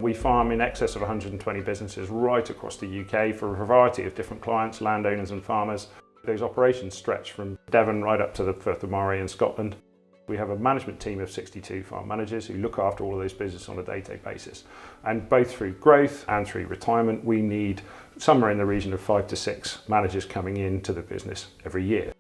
We farm in excess of 120 businesses right across the UK for a variety of different clients, landowners and farmers. Those operations stretch from Devon right up to the Firth of Moray in Scotland. We have a management team of 62 farm managers who look after all of those businesses on a day-to-day basis. And both through growth and through retirement, we need somewhere in the region of 5 to 6 managers coming into the business every year.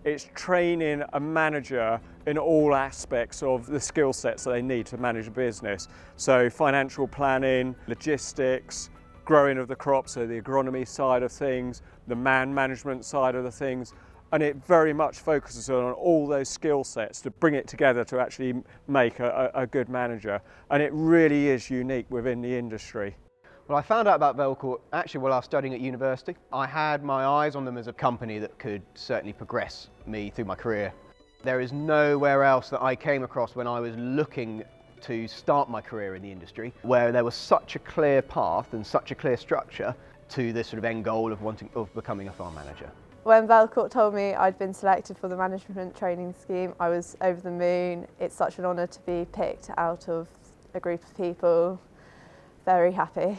It's training a manager in all aspects of the skill sets that they need to manage a business. So financial planning, logistics, growing of the crop, so the agronomy side of things, the man management side of the things. And it very much focuses on all those skill sets to bring it together to actually make a good manager. And it really is unique within the industry. Well, I found out about Velcourt actually while I was studying at university. I had my eyes on them as a company that could certainly progress me through my career. There is nowhere else that I came across when I was looking to start my career in the industry where there was such a clear path and such a clear structure to this sort of end goal of becoming a farm manager. When Velcourt told me I'd been selected for the management training scheme, I was over the moon. It's such an honour to be picked out of a group of people. Very happy.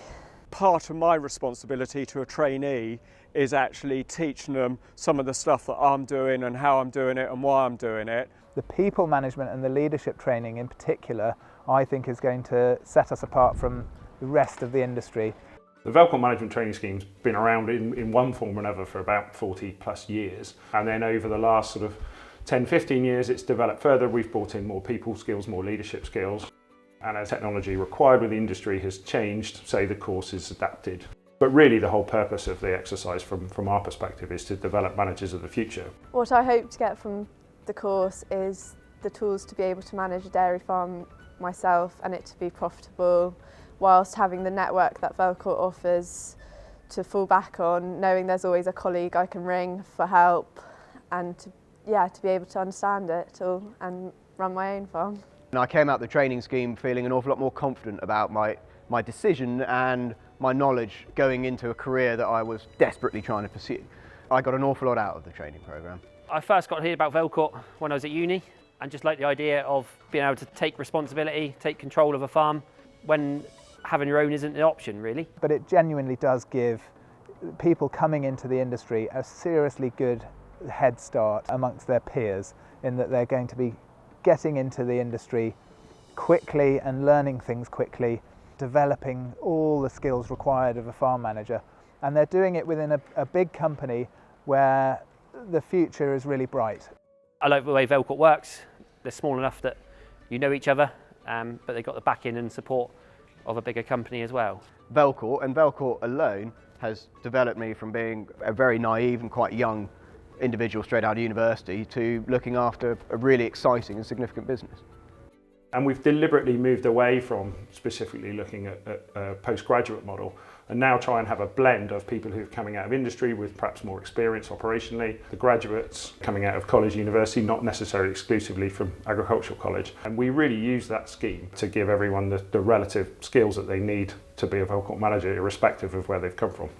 Part of my responsibility to a trainee is actually teaching them some of the stuff that I'm doing and how I'm doing it and why I'm doing it. The people management and the leadership training in particular, I think is going to set us apart from the rest of the industry. The Velcourt Management Training Scheme's been around in one form or another for about 40 plus years. And then over the last sort of 10, 15 years, it's developed further. We've brought in more people skills, more leadership skills. And as technology required with the industry has changed, so the course is adapted. But really the whole purpose of the exercise from our perspective is to develop managers of the future. What I hope to get from the course is the tools to be able to manage a dairy farm myself and it to be profitable, whilst having the network that Velcourt offers to fall back on, knowing there's always a colleague I can ring for help and to be able to understand it all and run my own farm. And I came out the training scheme feeling an awful lot more confident about my decision and my knowledge going into a career that I was desperately trying to pursue. I got an awful lot out of the training programme. I first got to hear about Velcourt when I was at uni and just like the idea of being able to take responsibility, take control of a farm when having your own isn't an option really. But it genuinely does give people coming into the industry a seriously good head start amongst their peers in that they're going to be getting into the industry quickly and learning things quickly, developing all the skills required of a farm manager. And they're doing it within a big company where the future is really bright. I like the way Velcourt works. They're small enough that you know each other, but they've got the backing and support of a bigger company as well. Velcourt, and Velcourt alone, has developed me from being a very naive and quite young individual straight out of university to looking after a really exciting and significant business. And we've deliberately moved away from specifically looking at a postgraduate model and now try and have a blend of people who are coming out of industry with perhaps more experience operationally, the graduates coming out of college, university, not necessarily exclusively from agricultural college. And we really use that scheme to give everyone the relative skills that they need to be a Velcourt manager, irrespective of where they've come from.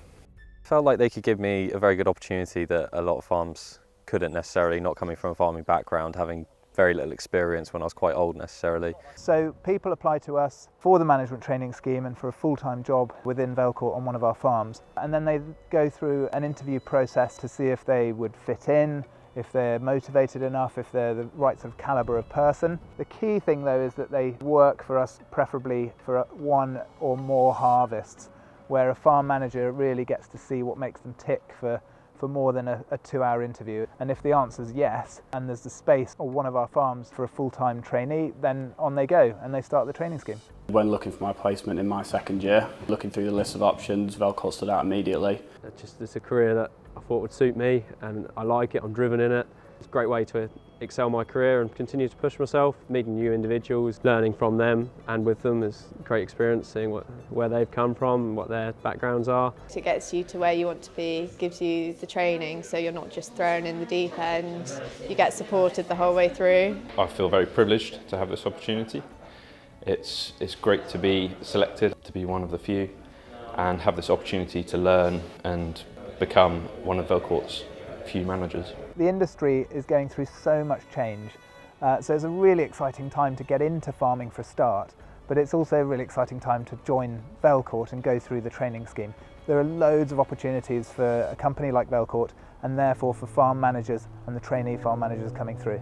Felt like they could give me a very good opportunity that a lot of farms couldn't necessarily, not coming from a farming background, having very little experience when I was quite old necessarily. So people apply to us for the management training scheme and for a full-time job within Velcourt on one of our farms. And then they go through an interview process to see if they would fit in, if they're motivated enough, if they're the right sort of calibre of person. The key thing though is that they work for us preferably for one or more harvests, where a farm manager really gets to see what makes them tick for more than a 2-hour interview. And if the answer is yes, and there's the space on one of our farms for a full-time trainee, then on they go and they start the training scheme. When looking for my placement in my second year, looking through the list of options, Velcourt stood out immediately. It's a career that I thought would suit me and I like it, I'm driven in it. It's a great way to excel my career and continue to push myself, meeting new individuals, learning from them and with them is a great experience, seeing where they've come from, what their backgrounds are. It gets you to where you want to be, gives you the training so you're not just thrown in the deep end, you get supported the whole way through. I feel very privileged to have this opportunity. It's great to be selected, to be one of the few and have this opportunity to learn and become one of Velcourt's few managers. The industry is going through so much change, so it's a really exciting time to get into farming for a start, but it's also a really exciting time to join Velcourt and go through the training scheme. There are loads of opportunities for a company like Velcourt and therefore for farm managers and the trainee farm managers coming through.